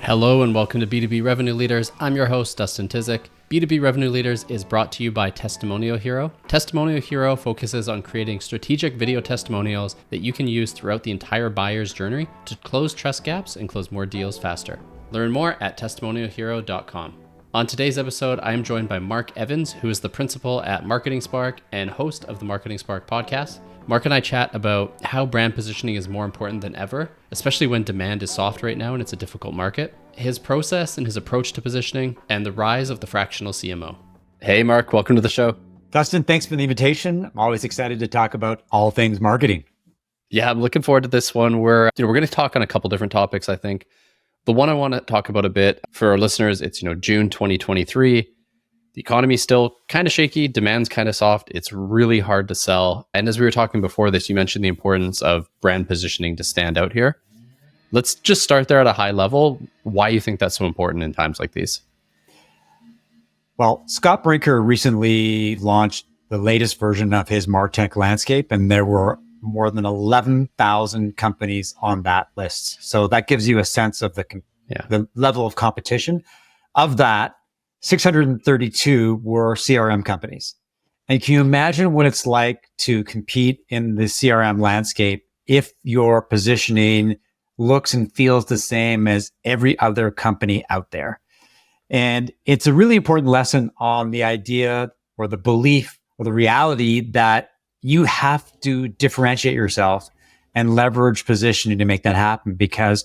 Hello and welcome to B2B Revenue Leaders. I'm your host, Dustin. B2B Revenue Leaders is brought to you by Testimonial Hero. Testimonial Hero focuses on creating strategic video testimonials that you can use throughout the entire buyer's journey to close trust gaps and close more deals faster. Learn more at testimonialhero.com. On today's episode, I am joined by Mark Evans, who is the principal at Marketing Spark and host of the Marketing Spark podcast. Mark and I chat about how brand positioning is more important than ever, especially when demand is soft right now and it's a difficult market, his process and his approach to positioning, and the rise of the fractional CMO. Hey, Mark, welcome to the show. Dustin, thanks for the invitation. I'm always excited to talk about all things marketing. Yeah, I'm looking forward to this one. We're going to talk on a couple different topics, I think. The one I want to talk about a bit for our listeners, it's June 2023. The economy's still kind of shaky, demand's kind of soft. It's really hard to sell. And as we were talking before this, you mentioned the importance of brand positioning to stand out here. Let's just start there at a high level. Why you think that's so important in times like these? Well, Scott Brinker recently launched the latest version of his MarTech landscape, and there were more than 11,000 companies on that list. So that gives you a sense of the level of competition. Of that, 632 were CRM companies. And can you imagine what it's like to compete in the CRM landscape if your positioning looks and feels the same as every other company out there? And it's a really important lesson on the idea or the belief or the reality that you have to differentiate yourself and leverage positioning to make that happen, because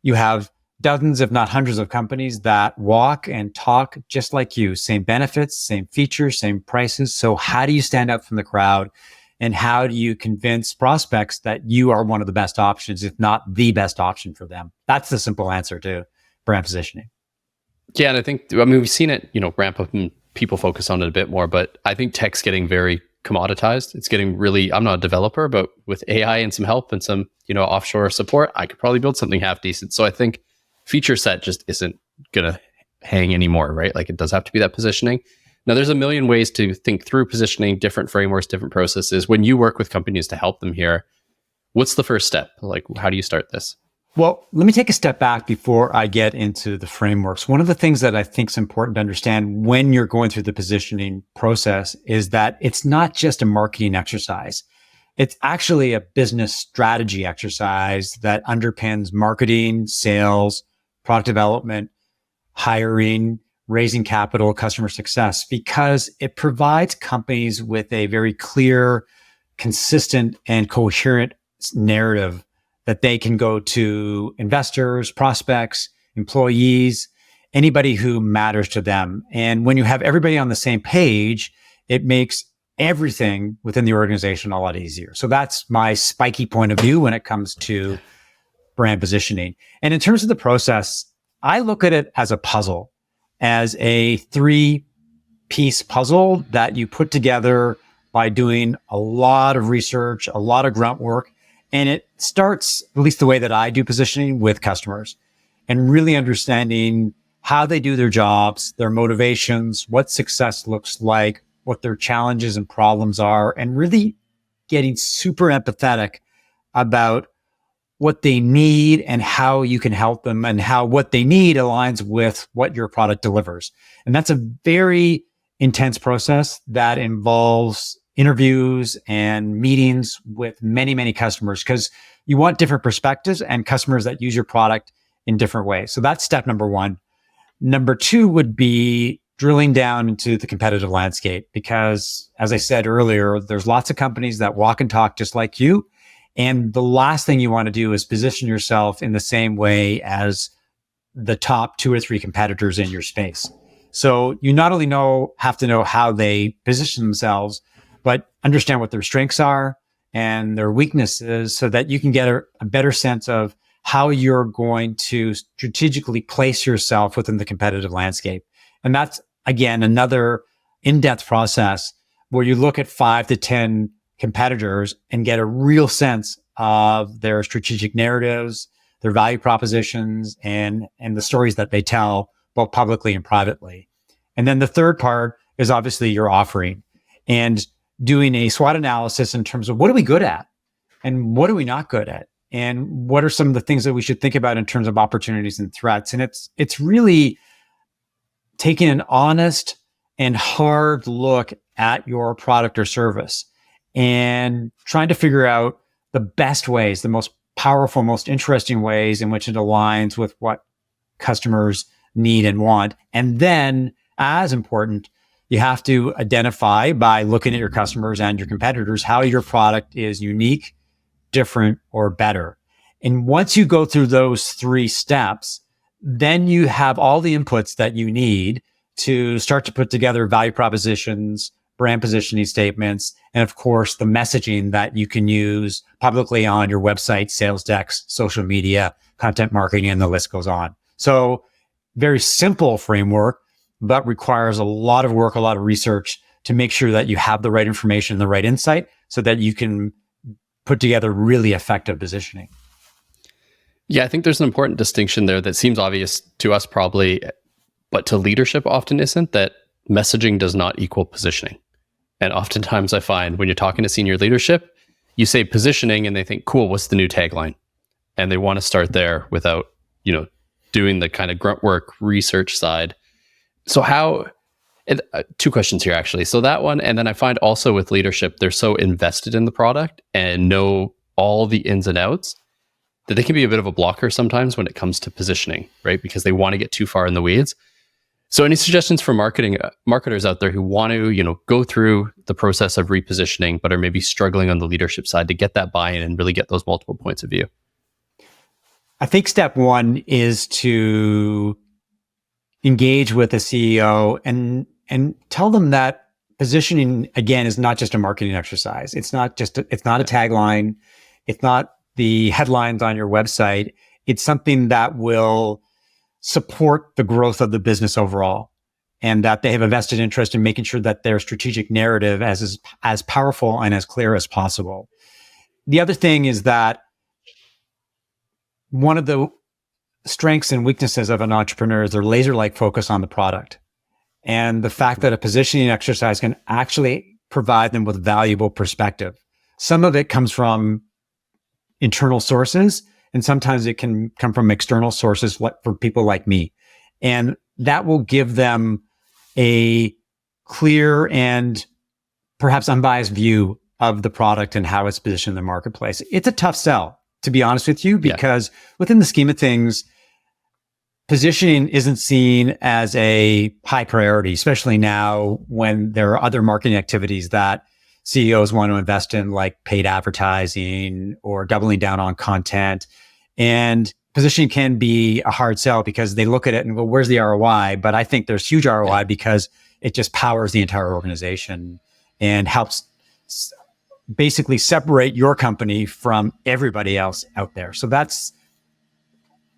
you have dozens, if not hundreds of companies that walk and talk just like you, same benefits, same features, same prices. So how do you stand out from the crowd, and how do you convince prospects that you are one of the best options, if not the best option for them? That's the simple answer to brand positioning. Yeah, and I think, we've seen it, ramp up and people focus on it a bit more, but I think tech's getting very commoditized. It's getting really, I'm not a developer, but with AI and some help and some, offshore support, I could probably build something half decent. So I think feature set just isn't going to hang anymore, right? Like, it does have to be that positioning. Now, there's a million ways to think through positioning, different frameworks, different processes. When you work with companies to help them here, what's the first step? Like, how do you start this? Well, let me take a step back before I get into the frameworks. One of the things that I think is important to understand when you're going through the positioning process is that it's not just a marketing exercise. It's actually a business strategy exercise that underpins marketing, sales, product development, hiring, raising capital, customer success, because it provides companies with a very clear, consistent, and coherent narrative that they can go to investors, prospects, employees, anybody who matters to them. And when you have everybody on the same page, it makes everything within the organization a lot easier. So that's my spiky point of view when it comes to brand positioning. And in terms of the process, I look at it as a puzzle, as a 3-piece puzzle that you put together by doing a lot of research, a lot of grunt work. And it starts, at least the way that I do positioning, with customers and really understanding how they do their jobs, their motivations, what success looks like, what their challenges and problems are, and really getting super empathetic about what they need and how you can help them, and how what they need aligns with what your product delivers. And that's a very intense process that involves interviews and meetings with many, many customers, because you want different perspectives and customers that use your product in different ways. So that's step number one. Number two would be drilling down into the competitive landscape, because as I said earlier, there's lots of companies that walk and talk just like you. And the last thing you want to do is position yourself in the same way as the top 2 or 3 competitors in your space. So you not only have to know how they position themselves, but understand what their strengths are and their weaknesses, so that you can get a better sense of how you're going to strategically place yourself within the competitive landscape. And that's, again, another in-depth process where you look at 5 to 10 competitors and get a real sense of their strategic narratives, their value propositions, and the stories that they tell, both publicly and privately. And then the third part is obviously your offering, and doing a SWOT analysis in terms of what are we good at and what are we not good at, and what are some of the things that we should think about in terms of opportunities and threats. And it's really taking an honest and hard look at your product or service and trying to figure out the best ways, the most powerful, most interesting ways in which it aligns with what customers need and want. And then, as important, you have to identify by looking at your customers and your competitors how your product is unique, different, or better. And once you go through those 3 steps, then you have all the inputs that you need to start to put together value propositions, brand positioning statements, and of course, the messaging that you can use publicly on your website, sales decks, social media, content marketing, and the list goes on. So very simple framework, but requires a lot of work, a lot of research to make sure that you have the right information, the right insight, so that you can put together really effective positioning. Yeah, I think there's an important distinction there that seems obvious to us probably, but to leadership often isn't, that messaging does not equal positioning. And oftentimes I find when you're talking to senior leadership, you say positioning and they think, cool, what's the new tagline? And they want to start there without, doing the kind of grunt work research side. So how, 2 questions here actually. So that one, and then I find also with leadership, they're so invested in the product and know all the ins and outs that they can be a bit of a blocker sometimes when it comes to positioning, right? Because they want to get too far in the weeds. So any suggestions for marketers out there who want to, go through the process of repositioning, but are maybe struggling on the leadership side to get that buy-in and really get those multiple points of view? I think step 1 is to engage with a CEO and tell them that positioning, again, is not just a marketing exercise. It's not a tagline. It's not the headlines on your website. It's something that will support the growth of the business overall, and that they have a vested interest in making sure that their strategic narrative is as powerful and as clear as possible. The other thing is that one of the strengths and weaknesses of an entrepreneur is their laser-like focus on the product. And the fact that a positioning exercise can actually provide them with valuable perspective. Some of it comes from internal sources, and sometimes it can come from external sources from people like me. And that will give them a clear and perhaps unbiased view of the product and how it's positioned in the marketplace. It's a tough sell, to be honest with you, because within the scheme of things, positioning isn't seen as a high priority, especially now when there are other marketing activities that CEOs want to invest in, like paid advertising or doubling down on content. And positioning can be a hard sell because they look at it and go, where's the ROI? But I think there's huge ROI because it just powers the entire organization and helps basically separate your company from everybody else out there. So that's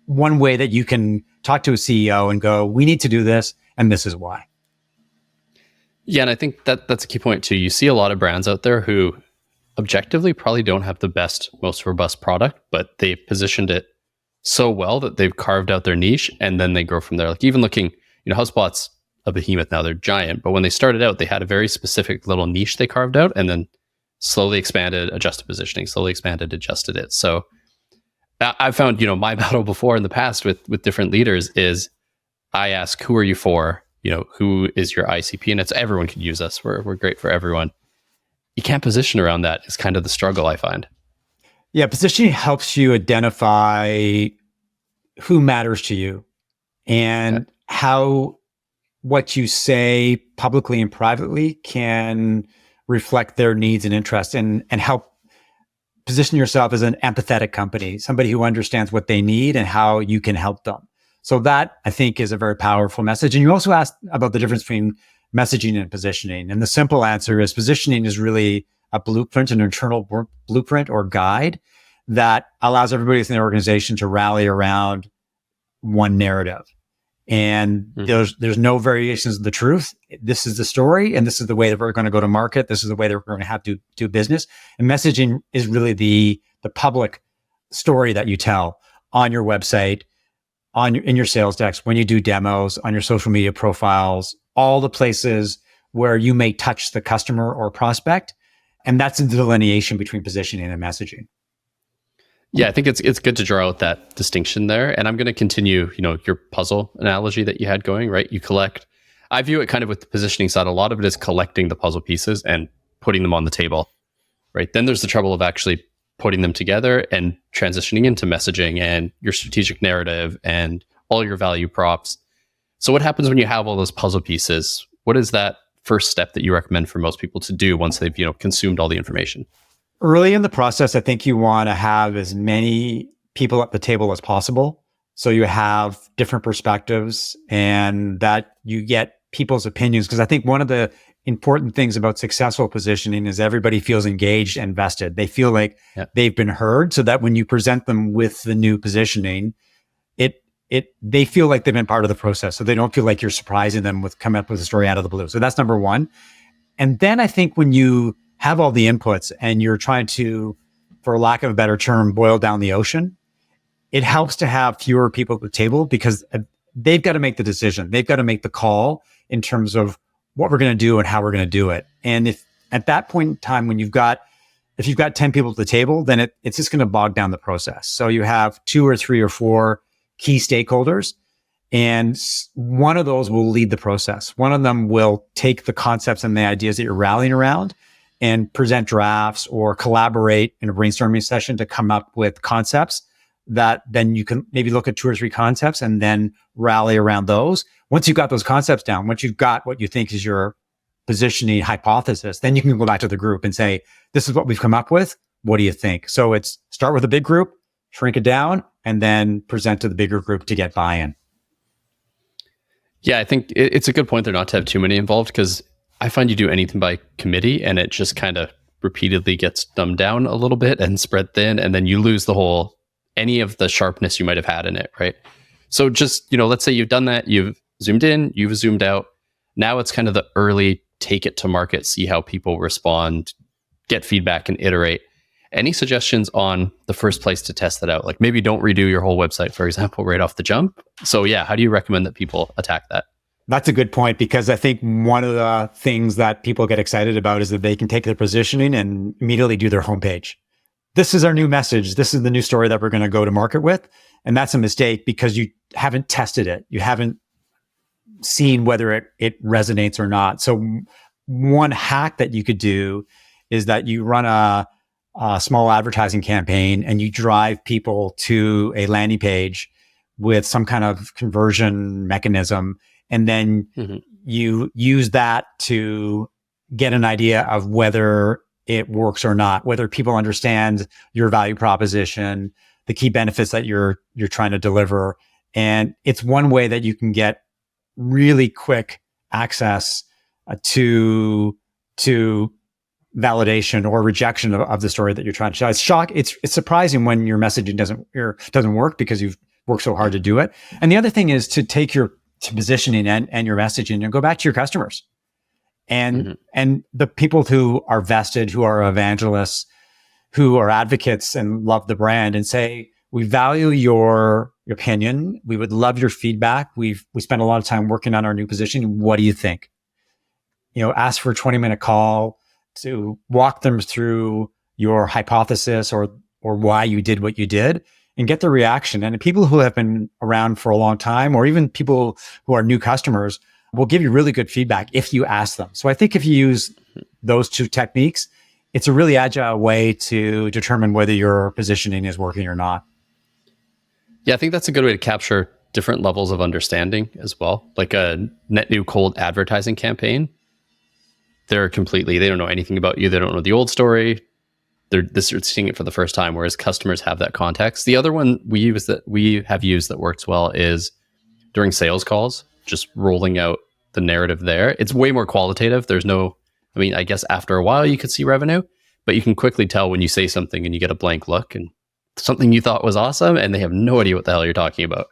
one way that you can talk to a CEO and go, we need to do this, and this is why. Yeah, and I think that's a key point too. You see a lot of brands out there who objectively probably don't have the best, most robust product, but they've positioned it so well that they've carved out their niche, and then they grow from there. Like even looking, HubSpot's a behemoth now, they're giant, but when they started out, they had a very specific little niche they carved out and then slowly expanded, adjusted positioning, slowly expanded, adjusted it. So I've found, my battle before in the past with different leaders is I ask, who are you for? Who is your ICP? And it's everyone can use us. We're great for everyone. You can't position around that is kind of the struggle I find. Yeah, positioning helps you identify who matters to you and how what you say publicly and privately can reflect their needs and interests and help position yourself as an empathetic company, somebody who understands what they need and how you can help them. So that, I think, is a very powerful message. And you also asked about the difference between messaging and positioning. And the simple answer is positioning is really a blueprint, an internal blueprint or guide that allows everybody within the organization to rally around one narrative. And there's no variations of the truth. This is the story, and this is the way that we're going to go to market. This is the way that we're going to have to do business. And messaging is really the public story that you tell on your website, in your sales decks, when you do demos, on your social media profiles, all the places where you may touch the customer or prospect. And that's the delineation between positioning and messaging. Yeah, I think it's good to draw out that distinction there. And I'm going to continue, your puzzle analogy that you had going, right? You collect. I view it kind of with the positioning side. A lot of it is collecting the puzzle pieces and putting them on the table, right? Then there's the trouble of actually putting them together and transitioning into messaging and your strategic narrative and all your value props. So what happens when you have all those puzzle pieces? What is that first step that you recommend for most people to do once they've, consumed all the information? Early in the process, I think you want to have as many people at the table as possible. So you have different perspectives and that you get people's opinions. Because I think one of the important things about successful positioning is everybody feels engaged and vested. They feel like they've been heard, so that when you present them with the new positioning, they feel like they've been part of the process. So they don't feel like you're surprising them with coming up with a story out of the blue. So that's number one. And then I think when you have all the inputs and you're trying to, for lack of a better term, boil down the ocean, it helps to have fewer people at the table because they've got to make the decision. They've got to make the call in terms of what we're going to do and how we're going to do it. And if at that point in time, if you've got 10 people at the table, then it's just going to bog down the process. So you have 2 or 3 or 4 key stakeholders, and one of those will lead the process. One of them will take the concepts and the ideas that you're rallying around and present drafts or collaborate in a brainstorming session to come up with concepts that then you can maybe look at 2 or 3 concepts and then rally around those. Once you've got those concepts down, once you've got what you think is your positioning hypothesis, then you can go back to the group and say, this is what we've come up with. What do you think? So it's start with a big group, shrink it down, and then present to the bigger group to get buy-in. Yeah, I think it's a good point there not to have too many involved, because I find you do anything by committee and it just kind of repeatedly gets dumbed down a little bit and spread thin, and then you lose any of the sharpness you might have had in it, right? So just, let's say you've done that, you've zoomed in, you've zoomed out. Now it's kind of the early take it to market, see how people respond, get feedback and iterate. Any suggestions on the first place to test that out? Like maybe don't redo your whole website, for example, right off the jump. So yeah, how do you recommend that people attack that? That's a good point, because I think one of the things that people get excited about is that they can take their positioning and immediately do their homepage. This is our new message. This is the new story that we're going to go to market with. And that's a mistake because you haven't tested it. You haven't seen whether it resonates or not. So one hack that you could do is that you run a small advertising campaign and you drive people to a landing page with some kind of conversion mechanism. And then you use that to get an idea of whether it works or not, whether people understand your value proposition, the key benefits that you're trying to deliver. And it's one way that you can get really quick access to validation or rejection of the story that you're trying to tell. It's surprising when your messaging doesn't work because you've worked so hard to do it. And the other thing is to take your positioning and your messaging and go back to your customers and the people who are vested, who are evangelists, who are advocates and love the brand, and say, we value your opinion. We would love your feedback. We spent a lot of time working on our new position. What do you think? Ask for a 20-minute call to walk them through your hypothesis or why you did what you did, and get the reaction. And the people who have been around for a long time, or even people who are new customers, will give you really good feedback if you ask them. So I think if you use those 2 techniques, it's a really agile way to determine whether your positioning is working or not. Yeah, I think that's a good way to capture different levels of understanding as well. Like a net new cold advertising campaign, they don't know anything about you. They don't know the old story. They're seeing it for the first time, whereas customers have that context. The other one we have used that works well is during sales calls, just rolling out the narrative there. It's way more qualitative. I guess after a while you could see revenue, but you can quickly tell when you say something and you get a blank look and something you thought was awesome and they have no idea what the hell you're talking about.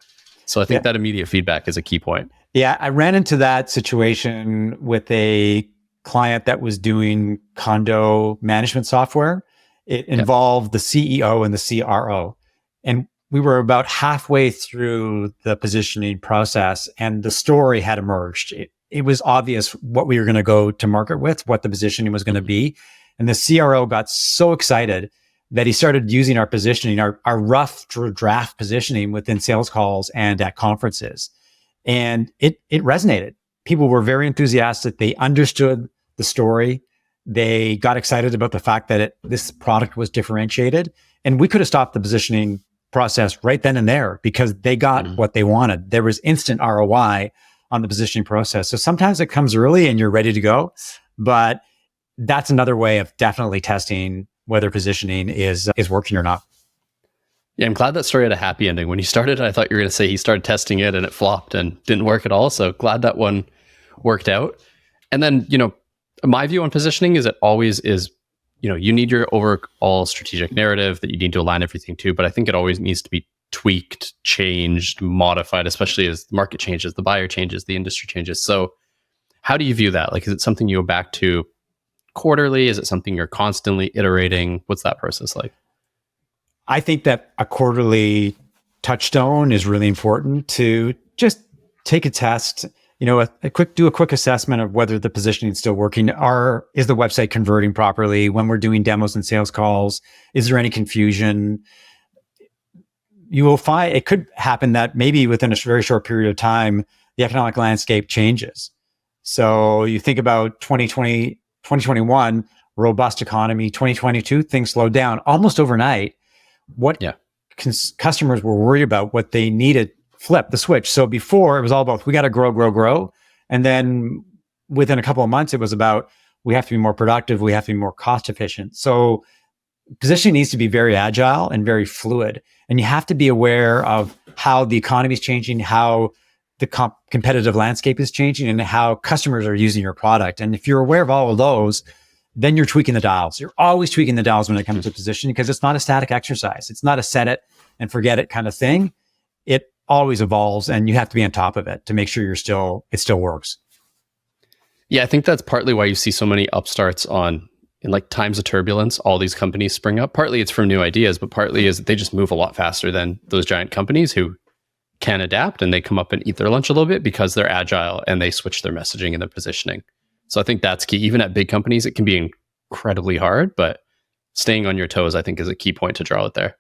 So I think that immediate feedback is a key point. Yeah, I ran into that situation with a client that was doing condo management software. It involved the CEO and the CRO. And we were about halfway through the positioning process and the story had emerged. It was obvious what we were going to go to market with, what the positioning was going to be. And the CRO got so excited that he started using our positioning, our rough draft positioning within sales calls and at conferences. And it resonated. People were very enthusiastic. They understood the story. They got excited about the fact that this product was differentiated. And we could have stopped the positioning process right then and there because they got what they wanted. There was instant ROI on the positioning process. So sometimes it comes early and you're ready to go, but that's another way of definitely testing whether positioning is working or not. Yeah, I'm glad that story had a happy ending. When you started, I thought you were going to say he started testing it and it flopped and didn't work at all. So glad that one worked out. And then, my view on positioning is it always is, you need your overall strategic narrative that you need to align everything to, but I think it always needs to be tweaked, changed, modified, especially as the market changes, the buyer changes, the industry changes. So how do you view that? Like, is it something you go back to quarterly? Is it something you're constantly iterating? What's that process like? I think that a quarterly touchstone is really important to just take a test, do a quick assessment of whether the positioning is still working. Is the website converting properly when we're doing demos and sales calls? Is there any confusion? You will find it could happen that maybe within a very short period of time, the economic landscape changes. So you think about 2020, 2021, robust economy, 2022, things slowed down almost overnight. What customers were worried about, what they needed, flip the switch. So before it was all about, we got to grow. And then within a couple of months, it was about, we have to be more productive. We have to be more cost efficient. So positioning needs to be very agile and very fluid. And you have to be aware of how the economy is changing, how the competitive landscape is changing, and how customers are using your product. And if you're aware of all of those, then you're tweaking the dials. You're always tweaking the dials when it comes to positioning because it's not a static exercise. It's not a set it and forget it kind of thing. It always evolves and you have to be on top of it to make sure it still works. Yeah, I think that's partly why you see so many upstarts in like times of turbulence, all these companies spring up. Partly it's from new ideas, but partly is that they just move a lot faster than those giant companies who can adapt and they come up and eat their lunch a little bit because they're agile and they switch their messaging and their positioning. So I think that's key. Even at big companies, it can be incredibly hard, but staying on your toes, I think, is a key point to draw out there.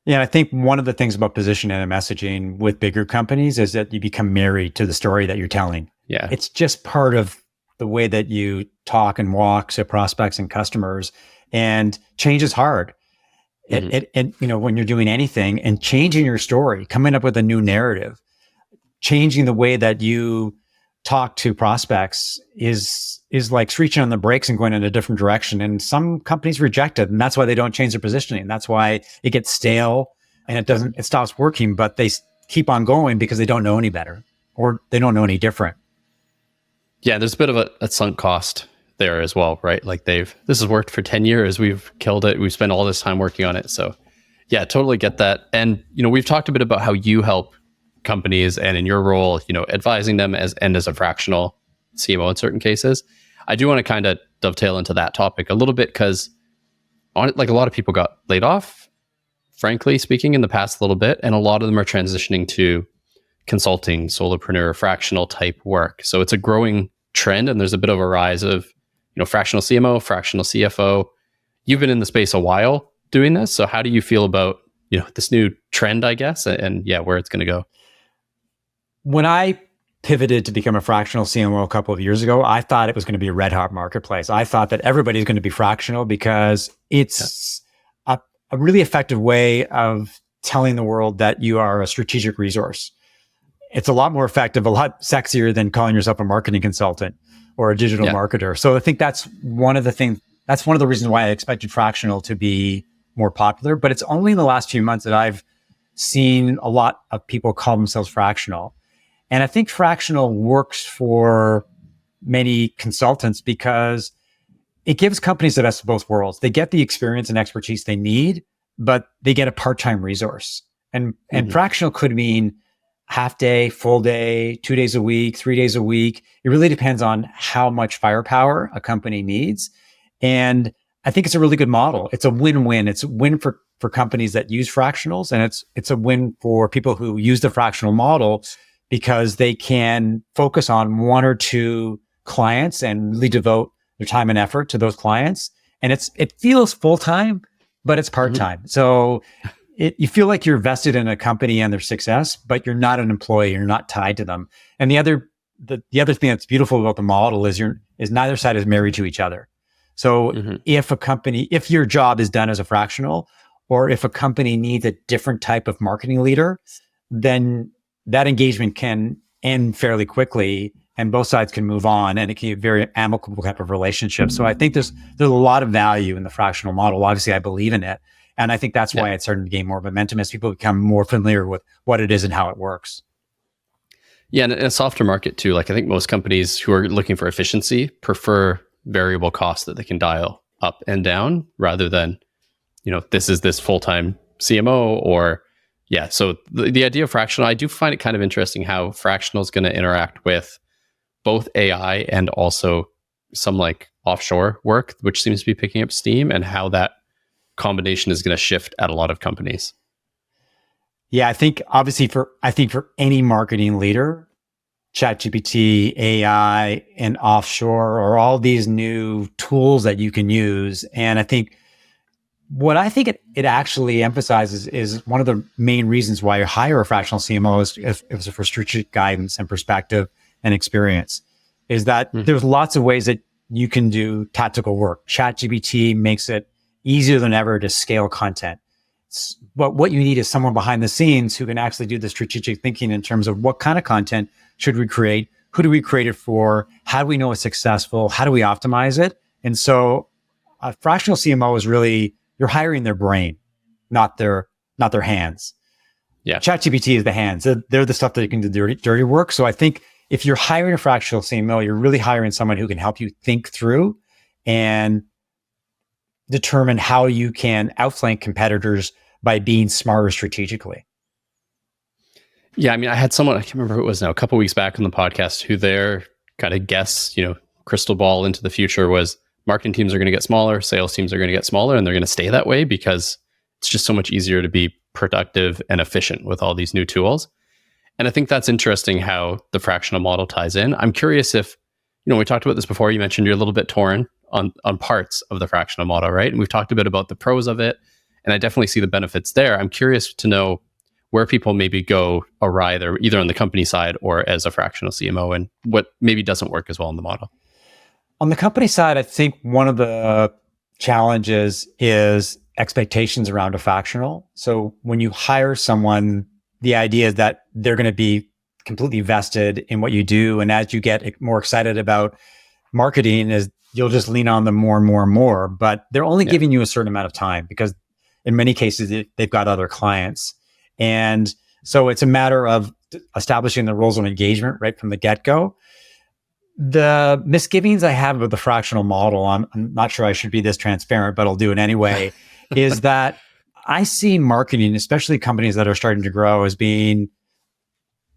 Yeah, I think one of the things about positioning and messaging with bigger companies is that you become married to the story that you're telling. Yeah. It's just part of the way that you talk and walk to prospects and customers, and change is hard. When you're doing anything and changing your story, coming up with a new narrative, changing the way that you talk to prospects is like reaching on the brakes and going in a different direction. And some companies reject it. And that's why they don't change their positioning. That's why it gets stale and it stops working, but they keep on going because they don't know any better or they don't know any different. Yeah. There's a bit of a sunk cost there as well, right? Like this has worked for 10 years. We've killed it. We've spent all this time working on it. So yeah, totally get that. And, we've talked a bit about how you help companies and in your role, advising them as a fractional CMO in certain cases. I do want to kind of dovetail into that topic a little bit because like a lot of people got laid off, frankly speaking, in the past a little bit. And a lot of them are transitioning to consulting, solopreneur, fractional type work. So it's a growing trend and there's a bit of a rise of, fractional CMO, fractional CFO. You've been in the space a while doing this. So how do you feel about, this new trend, I guess, and where it's going to go? When I pivoted to become a fractional CMO a couple of years ago, I thought it was going to be a red hot marketplace. I thought that everybody's going to be fractional because it's a really effective way of telling the world that you are a strategic resource. It's a lot more effective, a lot sexier than calling yourself a marketing consultant or a digital marketer. So I think that's one of the reasons why I expected fractional to be more popular. But it's only in the last few months that I've seen a lot of people call themselves fractional. And I think fractional works for many consultants because it gives companies the best of both worlds. They get the experience and expertise they need, but they get a part-time resource. And fractional could mean half day, full day, 2 days a week, 3 days a week. It really depends on how much firepower a company needs. And I think it's a really good model. It's a win-win. It's a win for companies that use fractionals. And it's a win for people who use the fractional model because they can focus on one or two clients and really devote their time and effort to those clients. And it feels full-time, but it's part-time. So you feel like you're vested in a company and their success, but you're not an employee. You're not tied to them. And the other thing that's beautiful about the model is neither side is married to each other. So if your job is done as a fractional, or if a company needs a different type of marketing leader, then that engagement can end fairly quickly and both sides can move on, and it can be a very amicable type of relationship. So I think there's a lot of value in the fractional model. Obviously, I believe in it. And I think that's why it's starting to gain more momentum as people become more familiar with what it is and how it works. Yeah, and in a softer market too, like I think most companies who are looking for efficiency prefer variable costs that they can dial up and down rather than, this is this full-time CMO or, so the idea of fractional, I do find it kind of interesting how fractional is going to interact with both AI and also some like offshore work, which seems to be picking up steam, and how that combination is going to shift at a lot of companies. Yeah, I think obviously for any marketing leader, ChatGPT, AI, and offshore are all these new tools that you can use. And I think what it actually emphasizes is one of the main reasons why you hire a fractional CMO is for strategic guidance and perspective and experience, is that there's lots of ways that you can do tactical work. ChatGPT makes it easier than ever to scale content. But what you need is someone behind the scenes who can actually do the strategic thinking in terms of what kind of content should we create? Who do we create it for? How do we know it's successful? How do we optimize it? And so a fractional CMO is really, you're hiring their brain, not their hands. Yeah. ChatGPT is the hands. They're the stuff that you can do dirty work. So I think if you're hiring a fractional CMO, you're really hiring someone who can help you think through and determine how you can outflank competitors by being smarter strategically. Yeah, I mean, I had someone, I can't remember who it was now, a couple of weeks back on the podcast, who their kind of guess, crystal ball into the future was marketing teams are going to get smaller, sales teams are going to get smaller, and they're going to stay that way because it's just so much easier to be productive and efficient with all these new tools. And I think that's interesting how the fractional model ties in. I'm curious if, we talked about this before, you mentioned you're a little bit torn on parts of the fractional model, right? And we've talked a bit about the pros of it, and I definitely see the benefits there. I'm curious to know where people maybe go awry there, either on the company side or as a fractional CMO, and what maybe doesn't work as well in the model. On the company side, I think one of the challenges is expectations around a fractional. So when you hire someone, the idea is that they're going to be completely vested in what you do. And as you get more excited about marketing, is you'll just lean on them more and more and more, but they're only giving you a certain amount of time because in many cases they've got other clients. And so it's a matter of establishing the rules of engagement right from the get-go. The misgivings I have with the fractional model, I'm not sure I should be this transparent, but I'll do it anyway, is that I see marketing, especially companies that are starting to grow, as being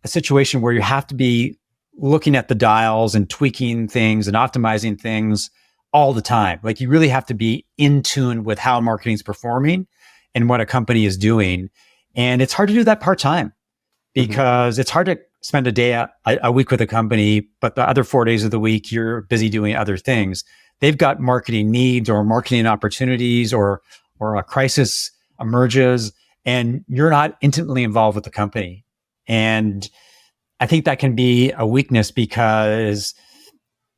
a situation where you have to be looking at the dials and tweaking things and optimizing things all the time. Like you really have to be in tune with how marketing is performing and what a company is doing. And it's hard to do that part-time because it's hard to spend a week with a company, but the other 4 days of the week, you're busy doing other things. They've got marketing needs or marketing opportunities or a crisis emerges and you're not intimately involved with the company. And I think that can be a weakness because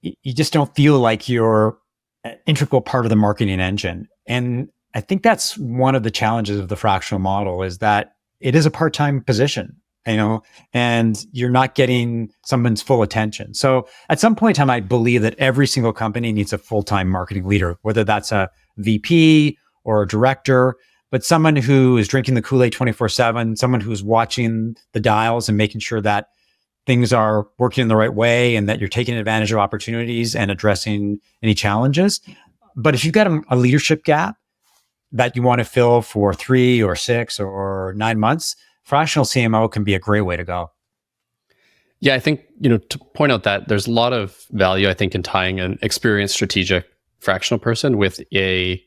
you just don't feel like you're an integral part of the marketing engine. And I think that's one of the challenges of the fractional model is that it is a part-time position, and you're not getting someone's full attention. So at some point in time, I believe that every single company needs a full-time marketing leader, whether that's a VP or a director, but someone who is drinking the Kool-Aid 24/7, someone who's watching the dials and making sure that things are working in the right way and that you're taking advantage of opportunities and addressing any challenges. But if you've got a leadership gap that you want to fill for 3 or 6 or 9 months, fractional CMO can be a great way to go. Yeah, I think, to point out that there's a lot of value, I think, in tying an experienced strategic fractional person with a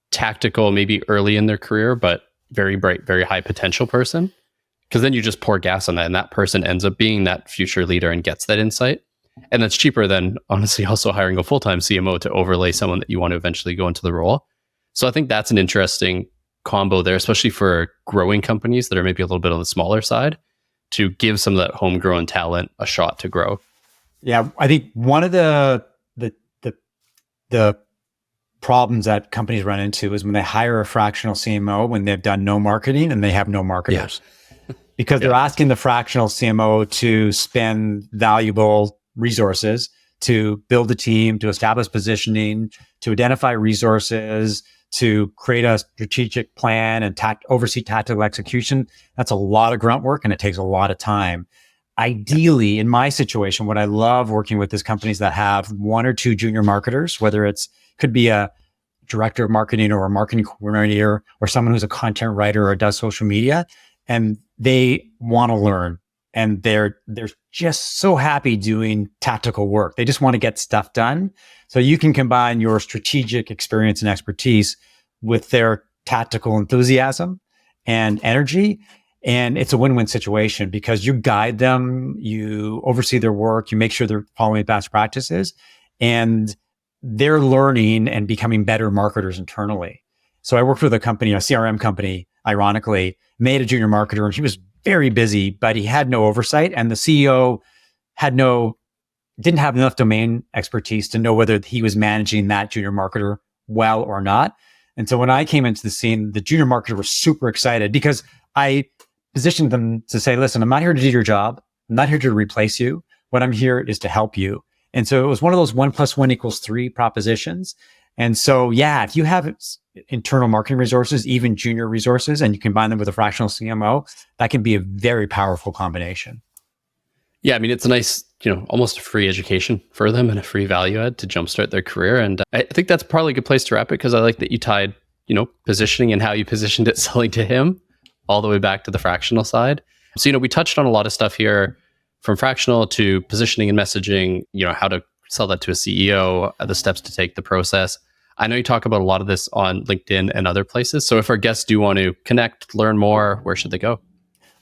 tactical, maybe early in their career, but very bright, very high potential person. Because then you just pour gas on that and that person ends up being that future leader and gets that insight. And that's cheaper than honestly also hiring a full-time CMO to overlay someone that you want to eventually go into the role. So I think that's an interesting combo there, especially for growing companies that are maybe a little bit on the smaller side, to give some of that homegrown talent a shot to grow. Yeah, I think one of the problems that companies run into is when they hire a fractional CMO when they've done no marketing and they have no marketers. Because they're asking the fractional CMO to spend valuable resources to build a team, to establish positioning, to identify resources, to create a strategic plan and oversee tactical execution. That's a lot of grunt work and it takes a lot of time. Ideally, in my situation, what I love working with is companies that have one or two junior marketers, whether could be a director of marketing or a marketing coordinator or someone who's a content writer or does social media, and they want to learn. And they're just so happy doing tactical work. They just want to get stuff done. So you can combine your strategic experience and expertise with their tactical enthusiasm and energy. And it's a win-win situation because you guide them, you oversee their work, you make sure they're following best practices, and they're learning and becoming better marketers internally. So I worked with a company, a CRM company, ironically, made a junior marketer, and he was very busy, but he had no oversight, and the CEO didn't have enough domain expertise to know whether he was managing that junior marketer well or not. And so when I came into the scene, the junior marketer was super excited because I positioned them to say, listen, I'm not here to do your job. I'm not here to replace you. What I'm here is to help you. And so it was one of those 1 + 1 = 3 propositions. And so, yeah, if you have internal marketing resources, even junior resources, and you combine them with a fractional CMO, that can be a very powerful combination. Yeah, I mean, it's a nice, almost a free education for them and a free value add to jumpstart their career. And I think that's probably a good place to wrap it because I like that you tied, positioning and how you positioned it selling to him all the way back to the fractional side. So, we touched on a lot of stuff here from fractional to positioning and messaging, how to sell that to a CEO, the steps to take the process. I know you talk about a lot of this on LinkedIn and other places. So if our guests do want to connect, learn more, where should they go?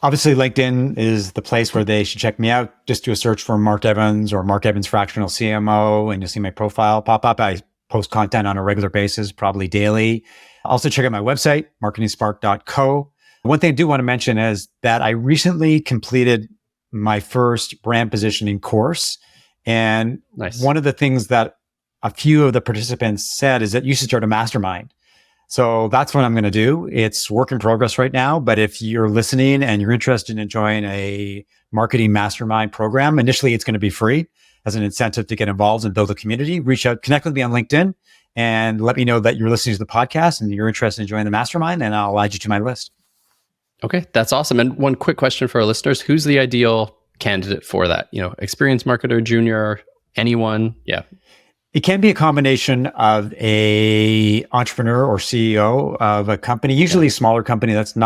Obviously, LinkedIn is the place where they should check me out. Just do a search for Mark Evans or Mark Evans Fractional CMO, and you'll see my profile pop up. I post content on a regular basis, probably daily. Also check out my website, marketingspark.co. One thing I do want to mention is that I recently completed my first brand positioning course. And One of the things that a few of the participants said is that you should start a mastermind. So that's what I'm going to do. It's work in progress right now. But if you're listening and you're interested in joining a marketing mastermind program, initially it's going to be free as an incentive to get involved and build a community. Reach out, connect with me on LinkedIn and let me know that you're listening to the podcast and you're interested in joining the mastermind, and I'll add you to my list. Okay, that's awesome. And one quick question for our listeners, who's the ideal candidate for that? Experienced marketer, junior, anyone? Yeah. It can be a combination of a entrepreneur or CEO of a company, usually a smaller company hasn't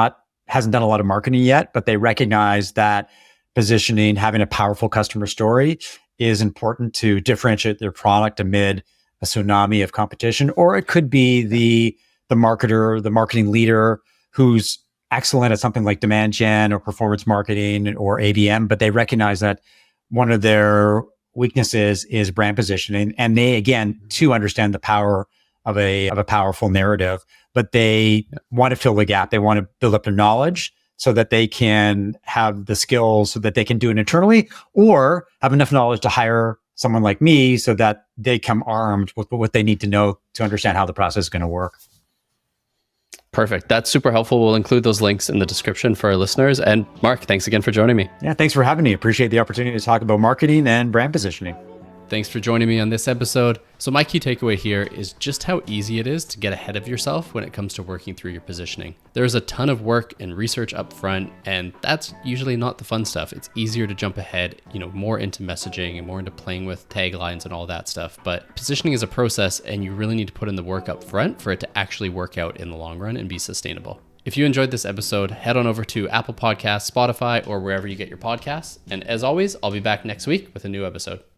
done a lot of marketing yet, but they recognize that positioning, having a powerful customer story is important to differentiate their product amid a tsunami of competition. Or it could be the marketer, the marketing leader who's excellent at something like demand gen or performance marketing or ABM, but they recognize that one of their weaknesses is brand positioning. And they, again, too, understand the power of a powerful narrative, but they want to fill the gap. They want to build up their knowledge so that they can have the skills so that they can do it internally, or have enough knowledge to hire someone like me so that they come armed with what they need to know to understand how the process is going to work. Perfect. That's super helpful. We'll include those links in the description for our listeners. And Mark, thanks again for joining me. Yeah, thanks for having me. Appreciate the opportunity to talk about marketing and brand positioning. Thanks for joining me on this episode. So my key takeaway here is just how easy it is to get ahead of yourself when it comes to working through your positioning. There's a ton of work and research up front, and that's usually not the fun stuff. It's easier to jump ahead, more into messaging and more into playing with taglines and all that stuff. But positioning is a process, and you really need to put in the work up front for it to actually work out in the long run and be sustainable. If you enjoyed this episode, head on over to Apple Podcasts, Spotify, or wherever you get your podcasts. And as always, I'll be back next week with a new episode.